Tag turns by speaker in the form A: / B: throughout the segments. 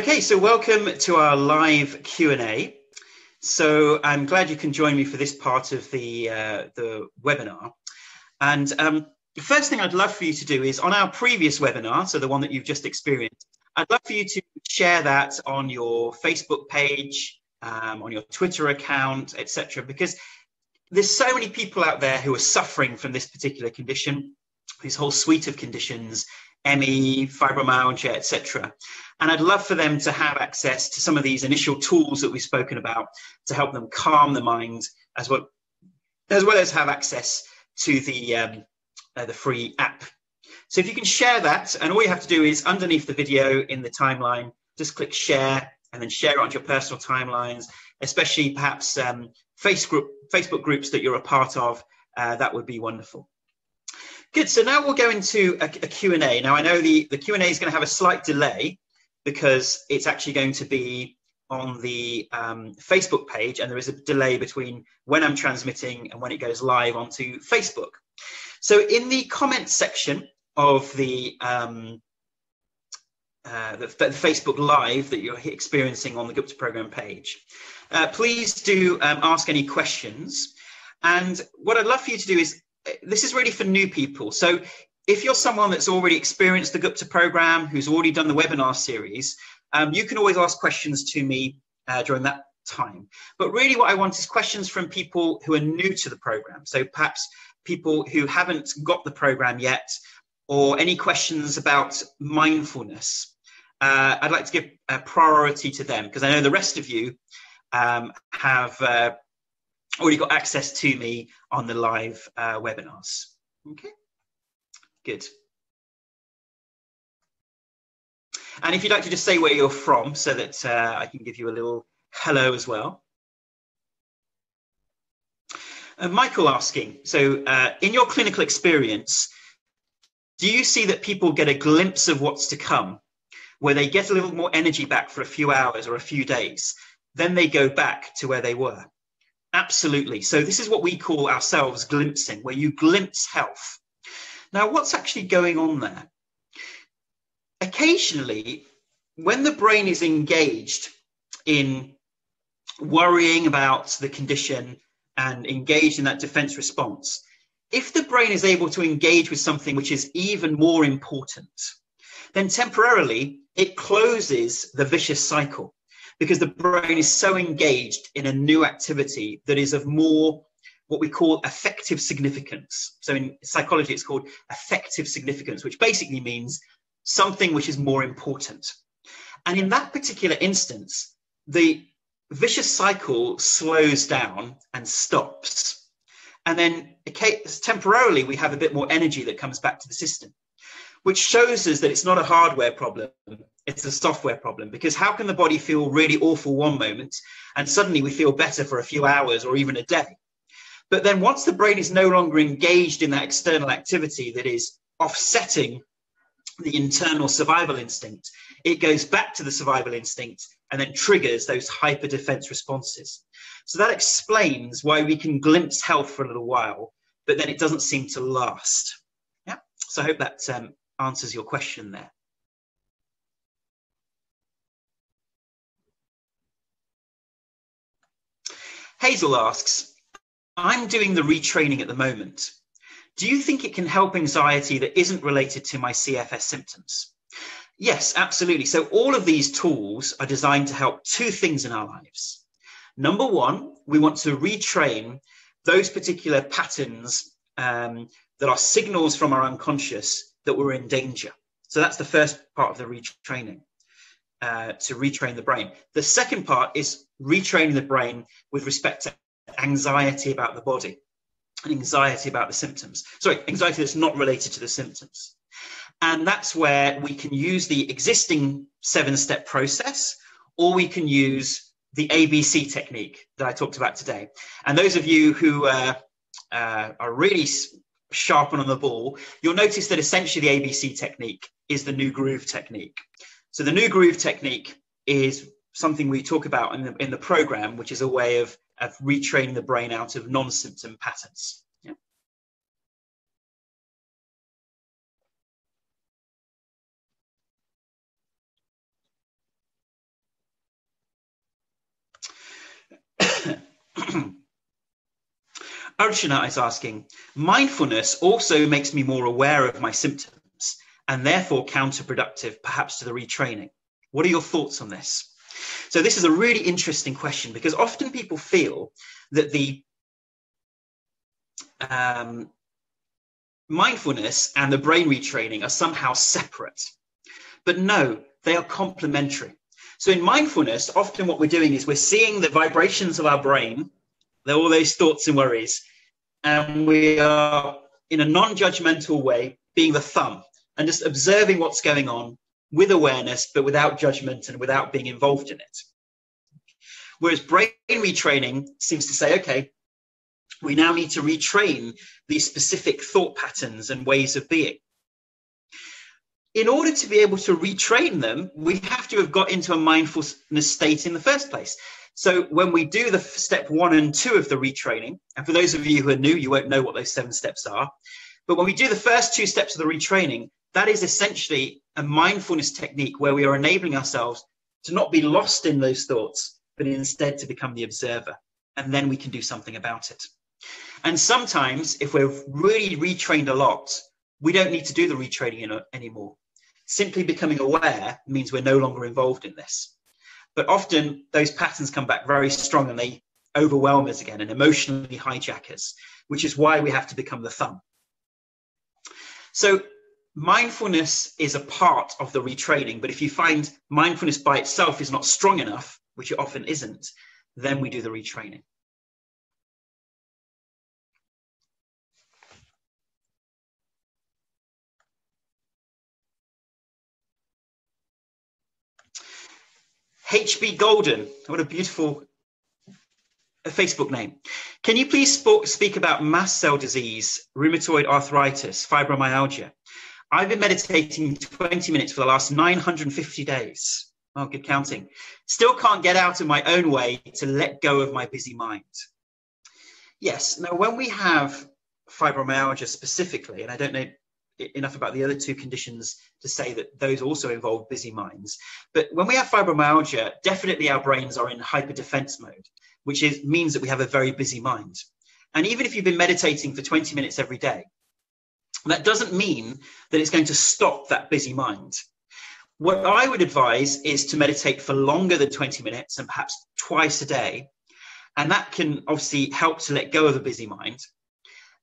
A: Okay, so welcome to our live Q&A. So I'm glad you can join me for this part of the webinar. And the first thing I'd love for you to do is on our previous webinar, so the one that you've just experienced, I'd love for you to share that on your Facebook page, on your Twitter account, etc. Because there's so many people out there who are suffering from this particular condition, this whole suite of conditions, ME, fibromyalgia, etc. And I'd love for them to have access to some of these initial tools that we've spoken about to help them calm the mind, as well as have access to the free app. So if you can share that, and all you have to do is underneath the video in the timeline, just click share and then share it onto your personal timelines, especially perhaps Facebook groups that you're a part of. That would be wonderful. Good, so now we'll go into a Q&A. Now I know the Q&A is going to have a slight delay because it's actually going to be on the Facebook page, and there is a delay between when I'm transmitting and when it goes live onto Facebook. So in the comments section of the Facebook Live that you're experiencing on the Gupta Program page, please do ask any questions. And what I'd love for you to do is, this is really for new people. So if you're someone that's already experienced the Gupta Program, who's already done the webinar series, you can always ask questions to me during that time. But really what I want is questions from people who are new to the program. So perhaps people who haven't got the program yet, or any questions about mindfulness. I'd like to give priority to them because I know the rest of you have already got access to me on the live webinars. Okay, good. And if you'd like to just say where you're from so that I can give you a little hello as well. Michael asking, so in your clinical experience, do you see that people get a glimpse of what's to come, where they get a little more energy back for a few hours or a few days, then they go back to where they were? Absolutely. So this is what we call ourselves glimpsing, where you glimpse health. Now, what's actually going on there? Occasionally, when the brain is engaged in worrying about the condition and engaged in that defense response, if the brain is able to engage with something which is even more important, then temporarily it closes the vicious cycle, because the brain is so engaged in a new activity that is of more what we call effective significance. So in psychology, it's called effective significance, which basically means something which is more important. And in that particular instance, the vicious cycle slows down and stops. And then temporarily, we have a bit more energy that comes back to the system, which shows us that it's not a hardware problem, it's a software problem. Because how can the body feel really awful one moment and suddenly we feel better for a few hours or even a day? But then once the brain is no longer engaged in that external activity that is offsetting the internal survival instinct, it goes back to the survival instinct and then triggers those hyper defense responses. So that explains why we can glimpse health for a little while, but then it doesn't seem to last. Yeah. So I hope that answers your question there. Hazel asks, I'm doing the retraining at the moment. Do you think it can help anxiety that isn't related to my CFS symptoms? Yes, absolutely. So all of these tools are designed to help two things in our lives. Number one, we want to retrain those particular patterns that are signals from our unconscious that we're in danger. So that's the first part of the retraining, to retrain the brain. The second part is retraining the brain with respect to anxiety about the body and anxiety about the symptoms. Sorry, anxiety that's not related to the symptoms. And that's where we can use the existing 7-step process, or we can use the ABC technique that I talked about today. And those of you who are really sharp on the ball, you'll notice that essentially the ABC technique is the new groove technique. So the new groove technique is something we talk about in the program, which is a way of retraining the brain out of non-symptom patterns. Yeah. Archana is asking, mindfulness also makes me more aware of my symptoms and therefore counterproductive, perhaps to the retraining. What are your thoughts on this? So this is a really interesting question, because often people feel that the mindfulness and the brain retraining are somehow separate. But no, they are complementary. So in mindfulness, often what we're doing is we're seeing the vibrations of our brain, all those thoughts and worries, and we are, in a non-judgmental way, being the thumb and just observing what's going on with awareness, but without judgment and without being involved in it. Whereas brain retraining seems to say, okay, we now need to retrain these specific thought patterns and ways of being. In order to be able to retrain them, we have to have got into a mindfulness state in the first place. So when we do the step 1 and 2 of the retraining, and for those of you who are new, you won't know what those 7 steps are, but when we do the first 2 steps of the retraining, that is essentially a mindfulness technique where we are enabling ourselves to not be lost in those thoughts, but instead to become the observer. And then we can do something about it. And sometimes, if we're really retrained a lot, we don't need to do the retraining anymore. Simply becoming aware means we're no longer involved in this. But often those patterns come back very strong and they overwhelm us again and emotionally hijack us, which is why we have to become the thumb. So mindfulness is a part of the retraining, but if you find mindfulness by itself is not strong enough, which it often isn't, then we do the retraining. HB Golden, what a beautiful Facebook name. Can you please speak about mast cell disease, rheumatoid arthritis, fibromyalgia? I've been meditating 20 minutes for the last 950 days. Oh, good counting. Still can't get out of my own way to let go of my busy mind. Yes, now when we have fibromyalgia specifically, and I don't know enough about the other 2 conditions to say that those also involve busy minds. But when we have fibromyalgia, definitely our brains are in hyper defense mode, which means that we have a very busy mind. And even if you've been meditating for 20 minutes every day, that doesn't mean that it's going to stop that busy mind. What I would advise is to meditate for longer than 20 minutes and perhaps twice a day. And that can obviously help to let go of a busy mind.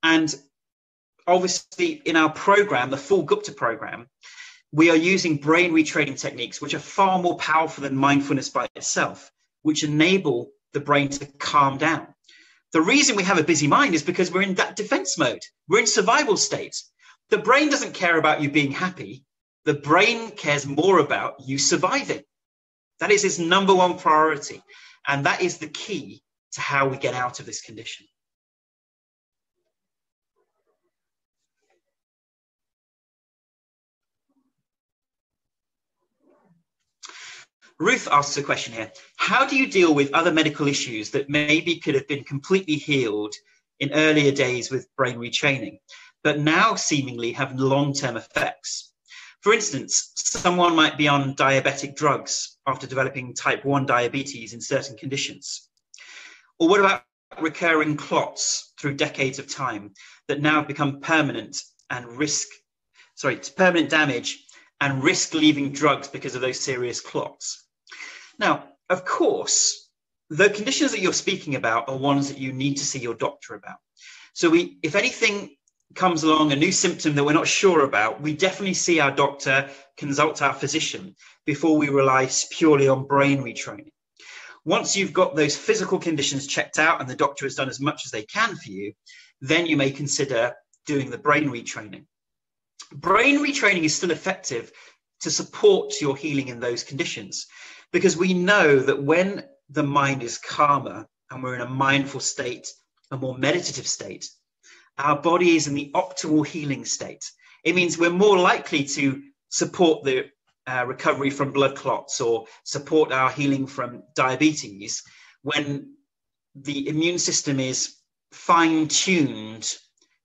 A: And obviously, in our program, the full Gupta program, we are using brain retraining techniques, which are far more powerful than mindfulness by itself, which enable the brain to calm down. The reason we have a busy mind is because we're in that defense mode. We're in survival state. The brain doesn't care about you being happy. The brain cares more about you surviving. That is its number 1 priority. And that is the key to how we get out of this condition. Ruth asks a question here. How do you deal with other medical issues that maybe could have been completely healed in earlier days with brain retraining, but now seemingly have long-term effects? For instance, someone might be on diabetic drugs after developing type 1 diabetes in certain conditions. Or what about recurring clots through decades of time that now have become permanent damage and risk leaving drugs because of those serious clots? Now, of course, the conditions that you're speaking about are ones that you need to see your doctor about. So if anything comes along, a new symptom that we're not sure about, we definitely see our doctor, consult our physician before we rely purely on brain retraining. Once you've got those physical conditions checked out and the doctor has done as much as they can for you, then you may consider doing the brain retraining. Brain retraining is still effective to support your healing in those conditions, because we know that when the mind is calmer and we're in a mindful state, a more meditative state, our body is in the optimal healing state. It means we're more likely to support the recovery from blood clots or support our healing from diabetes when the immune system is fine-tuned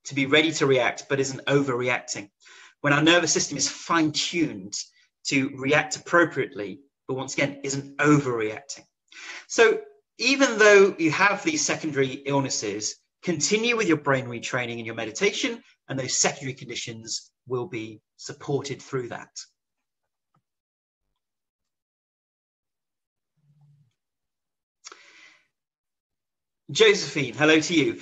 A: to be ready to react but isn't overreacting. When our nervous system is fine-tuned to react appropriately, but once again isn't overreacting. So even though you have these secondary illnesses, continue with your brain retraining and your meditation, and those secondary conditions will be supported through that. Josephine, hello to you.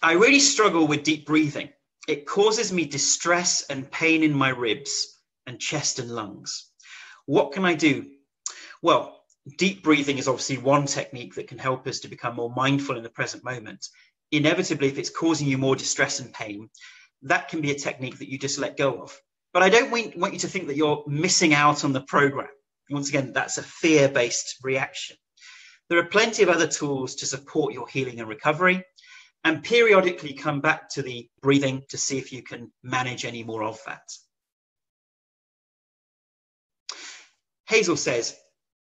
A: I really struggle with deep breathing. It causes me distress and pain in my ribs and chest and lungs. What can I do? Well, deep breathing is obviously one technique that can help us to become more mindful in the present moment. Inevitably, if it's causing you more distress and pain, that can be a technique that you just let go of. But I don't want you to think that you're missing out on the program. Once again, that's a fear-based reaction. There are plenty of other tools to support your healing and recovery, and periodically come back to the breathing to see if you can manage any more of that. Hazel says,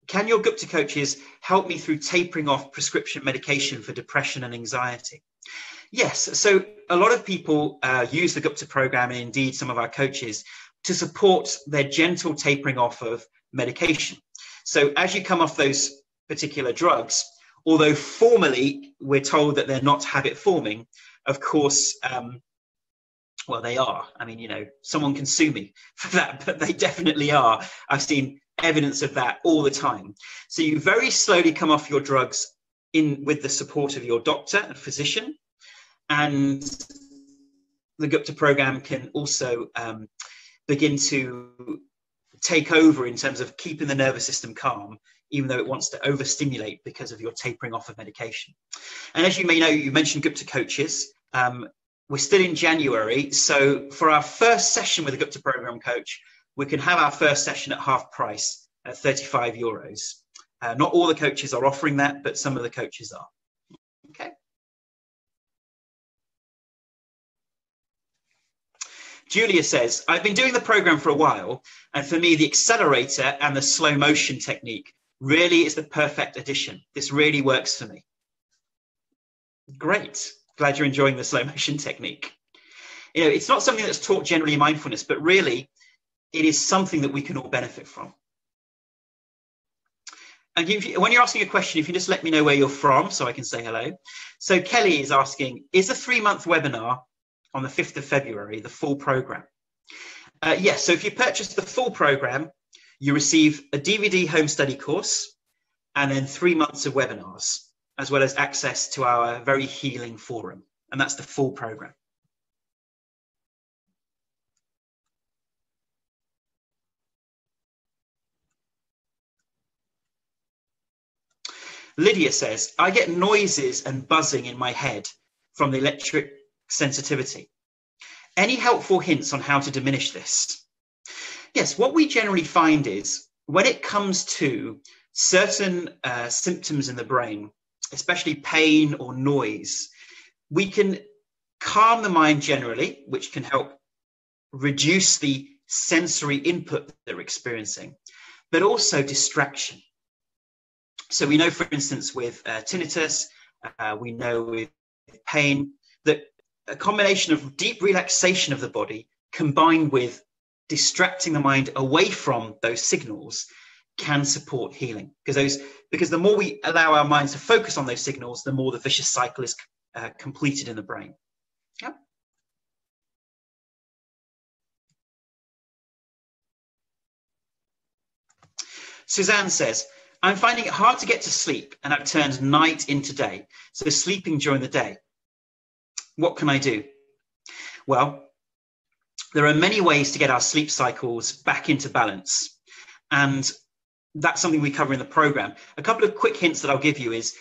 A: can your Gupta coaches help me through tapering off prescription medication for depression and anxiety? Yes, so a lot of people use the Gupta program, and indeed some of our coaches, to support their gentle tapering off of medication. So as you come off those particular drugs, although formally we're told that they're not habit forming, of course, well, they are. I mean, you know, someone can sue me for that, but they definitely are. I've seen evidence of that all the time. So you very slowly come off your drugs with the support of your doctor and physician, and the Gupta program can also begin to take over in terms of keeping the nervous system calm, even though it wants to overstimulate because of your tapering off of medication. And as you may know, you mentioned Gupta coaches. We're still in January, so for our first session with a Gupta program coach, we can have our first session at half price at €35. Not all the coaches are offering that, but some of the coaches are. Okay. Julia says, I've been doing the program for a while, and for me, the accelerator and the slow motion technique really is the perfect addition. This really works for me. Great. Glad you're enjoying the slow motion technique. You know, it's not something that's taught generally in mindfulness, but really it is something that we can all benefit from. And when you're asking a question, if you just let me know where you're from so I can say hello. So Kelly is asking, is a 3-month webinar on the 5th of February, the full program? Yes, so if you purchase the full program, you receive a DVD home study course and then 3 months of webinars, as well as access to our very healing forum. And that's the full program. Lydia says, I get noises and buzzing in my head from the electric sensitivity. Any helpful hints on how to diminish this? Yes, what we generally find is when it comes to certain symptoms in the brain, especially pain or noise, we can calm the mind generally, which can help reduce the sensory input that they're experiencing, but also distraction. So we know, for instance, with tinnitus, we know with pain, that a combination of deep relaxation of the body combined with distracting the mind away from those signals can support healing. Because the more we allow our minds to focus on those signals, the more the vicious cycle is completed in the brain. Yeah. Suzanne says, I'm finding it hard to get to sleep and I've turned night into day. So sleeping during the day. What can I do? Well, there are many ways to get our sleep cycles back into balance. And that's something we cover in the program. A couple of quick hints that I'll give you is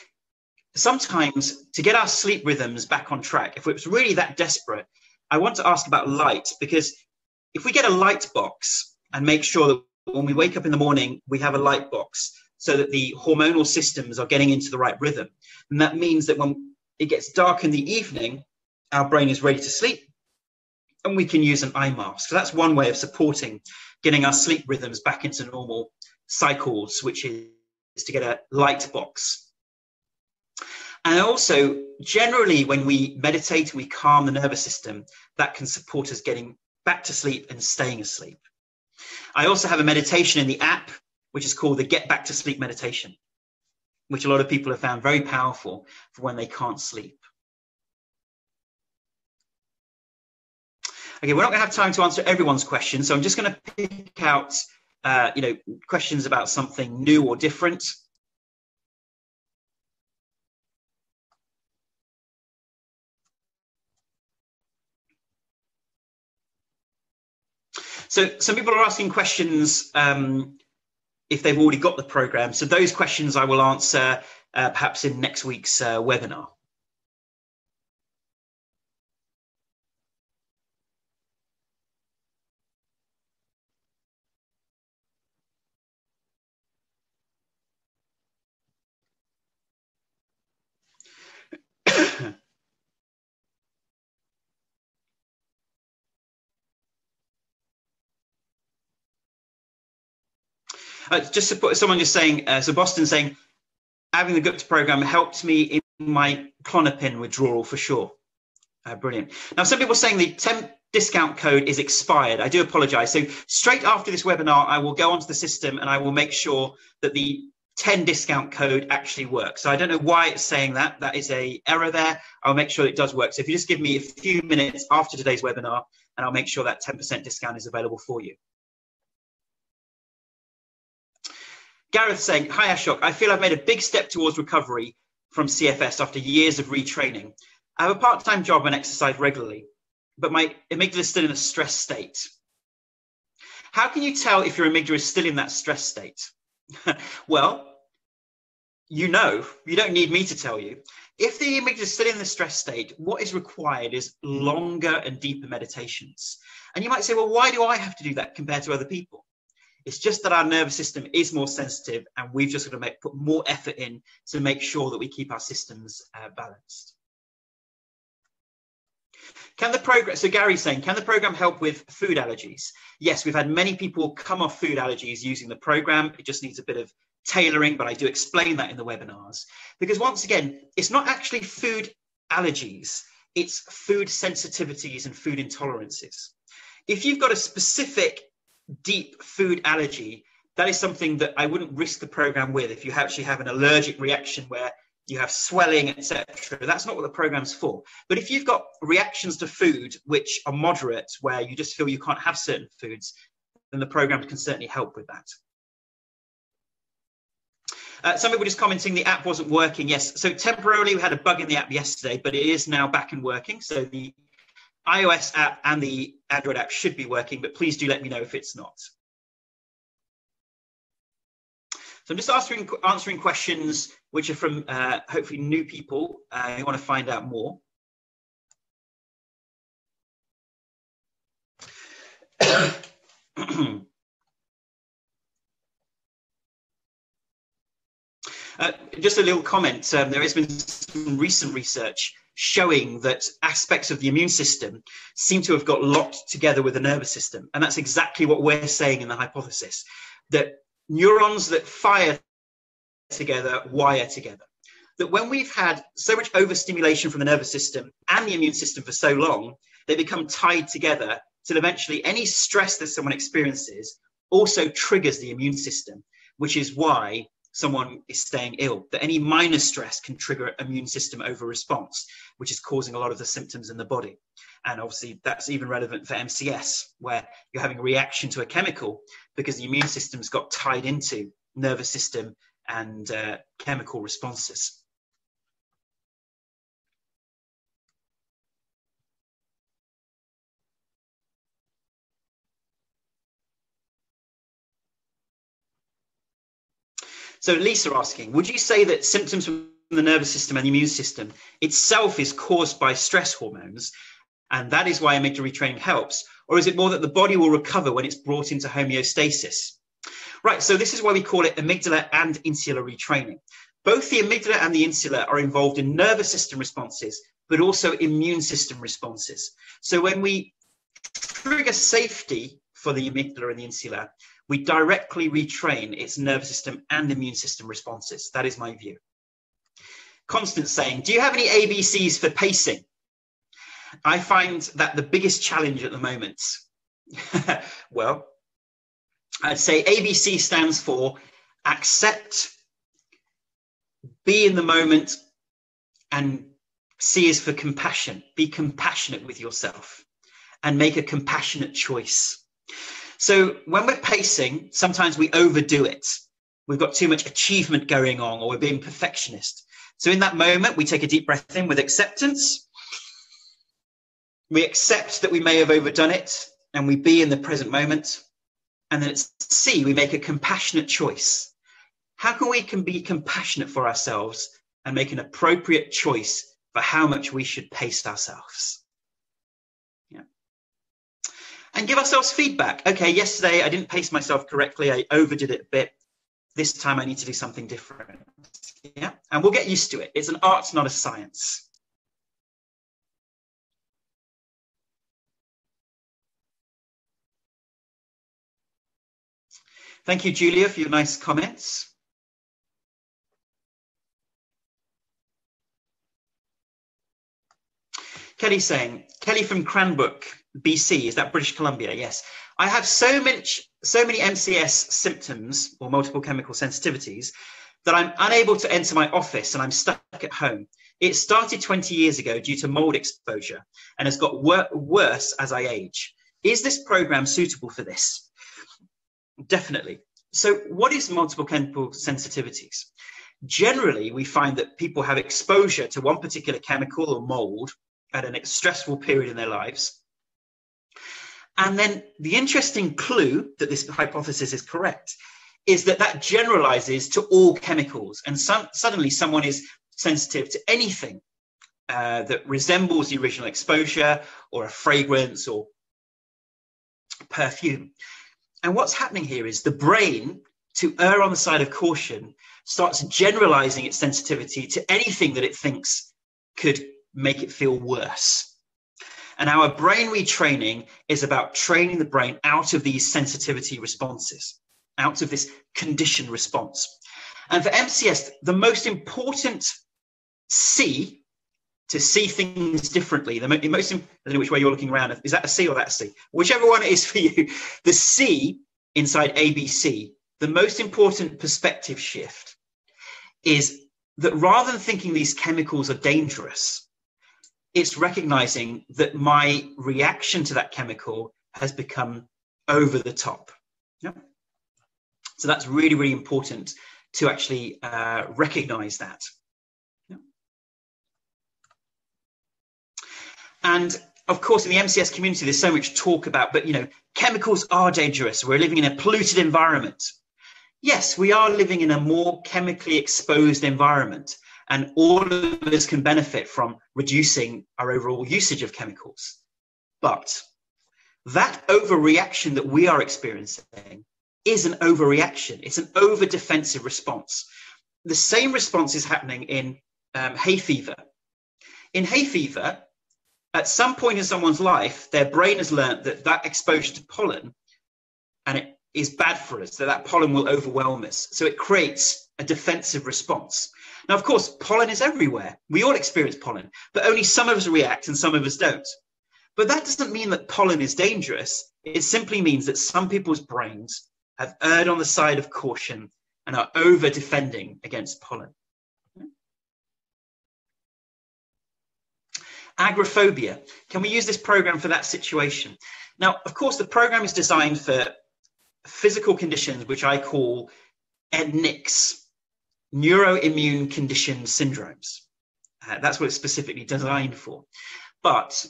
A: sometimes to get our sleep rhythms back on track, if it's really that desperate, I want to ask about light, because if we get a light box and make sure that when we wake up in the morning, we have a light box so that the hormonal systems are getting into the right rhythm. And that means that when it gets dark in the evening, our brain is ready to sleep and we can use an eye mask. So that's one way of supporting getting our sleep rhythms back into normal cycles, which is to get a light box. And also, generally, when we meditate and we calm the nervous system, that can support us getting back to sleep and staying asleep. I also have a meditation in the app, which is called the Get Back to Sleep meditation. which a lot of people have found very powerful for when they can't sleep. Okay, we're not going to have time to answer everyone's questions, so I'm just going to pick out questions about something new or different. So some people are asking questions if they've already got the program. So those questions I will answer perhaps in next week's webinar. Just to put someone just saying, so Boston saying, having the Gupta program helped me in my Klonopin withdrawal for sure. Brilliant. Now, some people are saying the 10 discount code is expired. I do apologize. So straight after this webinar, I will go onto the system and I will make sure that the 10 discount code actually works. So I don't know why it's saying that. That is an error there. I'll make sure it does work. So if you just give me a few minutes after today's webinar, and I'll make sure that 10% discount is available for you. Gareth saying, hi Ashok, I feel I've made a big step towards recovery from CFS after years of retraining. I have a part-time job and exercise regularly, but my amygdala is still in a stress state. How can you tell if your amygdala is still in that stress state? Well, you don't need me to tell you. If the amygdala is still in the stress state, what is required is longer and deeper meditations. And you might say, well, why do I have to do that compared to other people? It's just that our nervous system is more sensitive and we've just got to put more effort in to make sure that we keep our systems balanced. So Gary's saying, can the program help with food allergies? Yes, we've had many people come off food allergies using the program. It just needs a bit of tailoring, but I do explain that in the webinars. Because once again, it's not actually food allergies, it's food sensitivities and food intolerances. If you've got a specific deep food allergy, that is something that I wouldn't risk the program with. If you actually have an allergic reaction where you have swelling, etc., that's not what the program's for. But if you've got reactions to food which are moderate, where you just feel you can't have certain foods, then the program can certainly help with that. Some people just commenting the app wasn't working. Yes, so temporarily we had a bug in the app yesterday, but it is now back and working. So the iOS app and the Android app should be working, but please do let me know if it's not. So I'm just answering questions which are from hopefully new people who want to find out more. Just a little comment. There has been some recent research showing that aspects of the immune system seem to have got locked together with the nervous system. And that's exactly what we're saying in the hypothesis, that neurons that fire together wire together. That when we've had so much overstimulation from the nervous system and the immune system for so long, they become tied together till eventually any stress that someone experiences also triggers the immune system, which is why someone is staying ill, that any minor stress can trigger an immune system over response, which is causing a lot of the symptoms in the body. And obviously that's even relevant for MCS, where you're having a reaction to a chemical because the immune system's got tied into nervous system and chemical responses. So Lisa asking, would you say that symptoms from the nervous system and the immune system itself is caused by stress hormones, and that is why amygdala retraining helps? Or is it more that the body will recover when it's brought into homeostasis? Right, so this is why we call it amygdala and insula retraining. Both the amygdala and the insula are involved in nervous system responses, but also immune system responses. So when we trigger safety for the amygdala and the insula, we directly retrain its nervous system and immune system responses. That is my view. Constance saying, do you have any ABCs for pacing? I find that the biggest challenge at the moment. Well, I'd say ABC stands for accept, be in the moment, and C is for compassion. Be compassionate with yourself and make a compassionate choice. So when we're pacing, sometimes we overdo it. We've got too much achievement going on, or we're being perfectionist. So in that moment, we take a deep breath in with acceptance. We accept that we may have overdone it, and we be in the present moment. And then at C, we make a compassionate choice. How can we be compassionate for ourselves and make an appropriate choice for how much we should pace ourselves? Yeah. And give ourselves feedback. Okay, yesterday I didn't pace myself correctly. I overdid it a bit. This time I need to do something different. Yeah, and we'll get used to it. It's an art, not a science. Thank you, Julia, for your nice comments. Kelly saying, Kelly from Cranbrook, BC, is that British Columbia? Yes. I have so many MCS symptoms, or multiple chemical sensitivities, that I'm unable to enter my office and I'm stuck at home. It started 20 years ago due to mold exposure and has got worse as I age. Is this program suitable for this? Definitely. So what is multiple chemical sensitivities? Generally, we find that people have exposure to one particular chemical or mold at a stressful period in their lives. And then the interesting clue that this hypothesis is correct is that that generalizes to all chemicals. And suddenly someone is sensitive to anything that resembles the original exposure, or a fragrance or perfume. And what's happening here is the brain, to err on the side of caution, starts generalizing its sensitivity to anything that it thinks could make it feel worse. And our brain retraining is about training the brain out of these sensitivity responses, out of this conditioned response. And for MCS, the most important C, to see things differently, the most, I don't know which way you're looking around, is that a C or that a C? Whichever one it is for you, the C inside ABC, the most important perspective shift is that rather than thinking these chemicals are dangerous, it's recognizing that my reaction to that chemical has become over the top. Yeah. So that's really, really important to actually recognize that. Yeah. And of course, in the MCS community, there's so much talk about, but chemicals are dangerous. We're living in a polluted environment. Yes, we are living in a more chemically exposed environment, and all of us can benefit from reducing our overall usage of chemicals. But that overreaction that we are experiencing is an overreaction. It's an over-defensive response. The same response is happening in hay fever. In hay fever, at some point in someone's life, their brain has learned that exposure to pollen, and it is bad for us, that pollen will overwhelm us. So it creates a defensive response. Now, of course, pollen is everywhere. We all experience pollen, but only some of us react and some of us don't. But that doesn't mean that pollen is dangerous. It simply means that some people's brains have erred on the side of caution and are over defending against pollen. Agraphobia. Can we use this program for that situation? Now, of course, the program is designed for physical conditions, which I call NICS, neuroimmune condition syndromes. That's what it's specifically designed for. But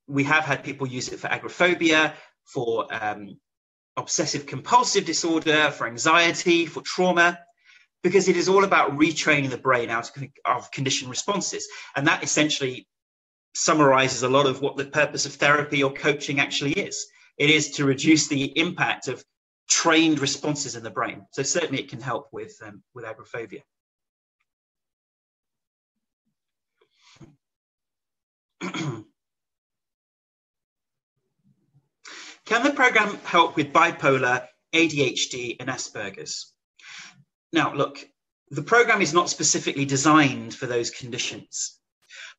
A: we have had people use it for agoraphobia, for obsessive compulsive disorder, for anxiety, for trauma, because it is all about retraining the brain out of conditioned responses. And that essentially summarizes a lot of what the purpose of therapy or coaching actually is. It is to reduce the impact of trained responses in the brain. So certainly it can help with agoraphobia. Can the program help with bipolar, ADHD, and Aspergers? Now, look, the program is not specifically designed for those conditions.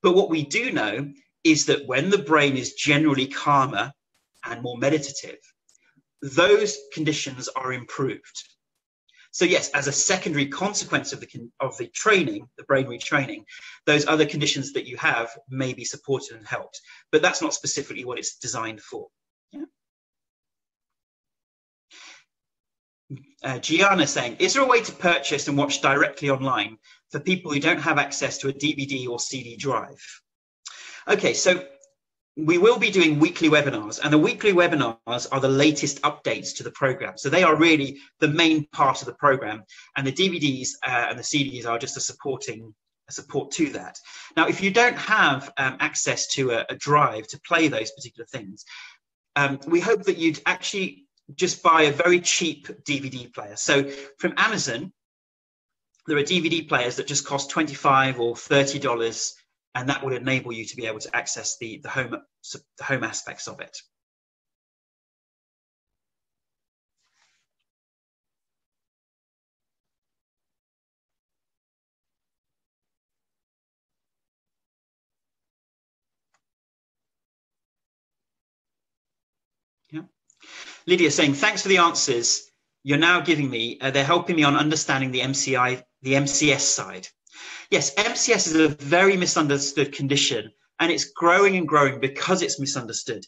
A: But what we do know is that when the brain is generally calmer and more meditative, those conditions are improved. So yes, as a secondary consequence of the training, the brain retraining, those other conditions that you have may be supported and helped, but that's not specifically what it's designed for. Yeah. Gianna saying, is there a way to purchase and watch directly online for people who don't have access to a DVD or CD drive? Okay, so we will be doing weekly webinars, and the weekly webinars are the latest updates to the program. So they are really the main part of the program, and the DVDs and the CDs are just a support to that. Now, if you don't have access to a drive to play those particular things, we hope that you'd actually just buy a very cheap DVD player. So from Amazon, there are DVD players that just cost $25 or $30, and that would enable you to be able to access the home aspects of it. Yeah. Lydia saying, thanks for the answers you're now giving me. They're helping me on understanding the MCS side. Yes, MCS is a very misunderstood condition, and it's growing and growing because it's misunderstood.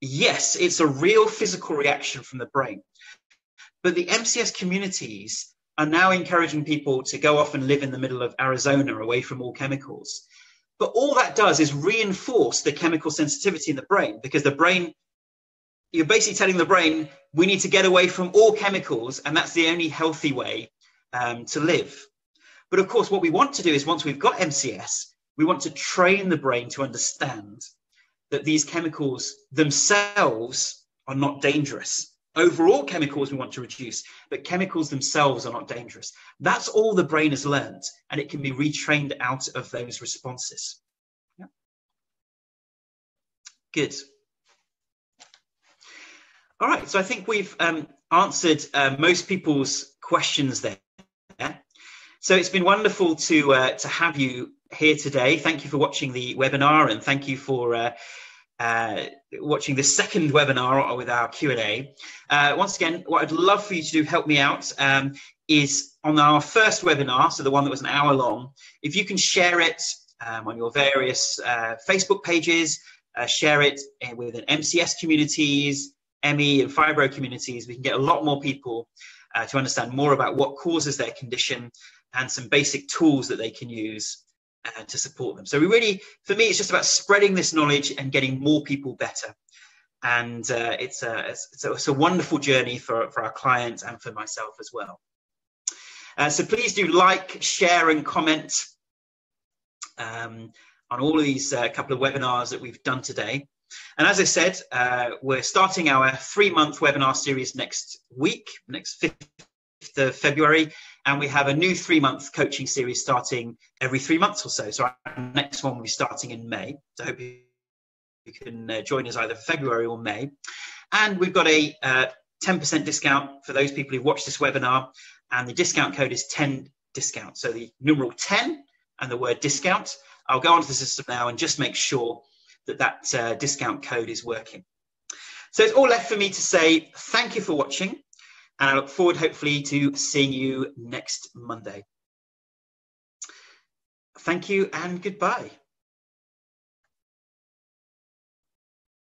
A: Yes, it's a real physical reaction from the brain. But the MCS communities are now encouraging people to go off and live in the middle of Arizona away from all chemicals. But all that does is reinforce the chemical sensitivity in the brain, because the brain, you're basically telling the brain, we need to get away from all chemicals, and that's the only healthy way to live. But of course, what we want to do is, once we've got MCS, we want to train the brain to understand that these chemicals themselves are not dangerous. Overall chemicals we want to reduce, but chemicals themselves are not dangerous. That's all the brain has learned, and it can be retrained out of those responses. Yeah. Good. All right, so I think we've answered most people's questions there. So it's been wonderful to have you here today. Thank you for watching the webinar, and thank you for watching the second webinar with our Q&A. Once again, what I'd love for you to do, help me out, is on our first webinar, so the one that was an hour long, if you can share it on your various Facebook pages, share it within MCS communities, ME and Fibro communities, we can get a lot more people to understand more about what causes their condition and some basic tools that they can use to support them. So we really, for me, it's just about spreading this knowledge and getting more people better. And it's a wonderful journey for our clients and for myself as well. So please do like, share and comment on all of these couple of webinars that we've done today. And as I said, we're starting our 3-month webinar series next week, next 5th of February, and we have a new 3-month coaching series starting every 3 months or so. So our next one will be starting in May. So I hope you can join us either February or May. And we've got a 10% discount for those people who watch this webinar, and the discount code is 10 discount. So the numeral 10 and the word discount. I'll go onto the system now and just make sure that discount code is working. So it's all left for me to say thank you for watching, and I look forward hopefully to seeing you next Monday. Thank you and goodbye.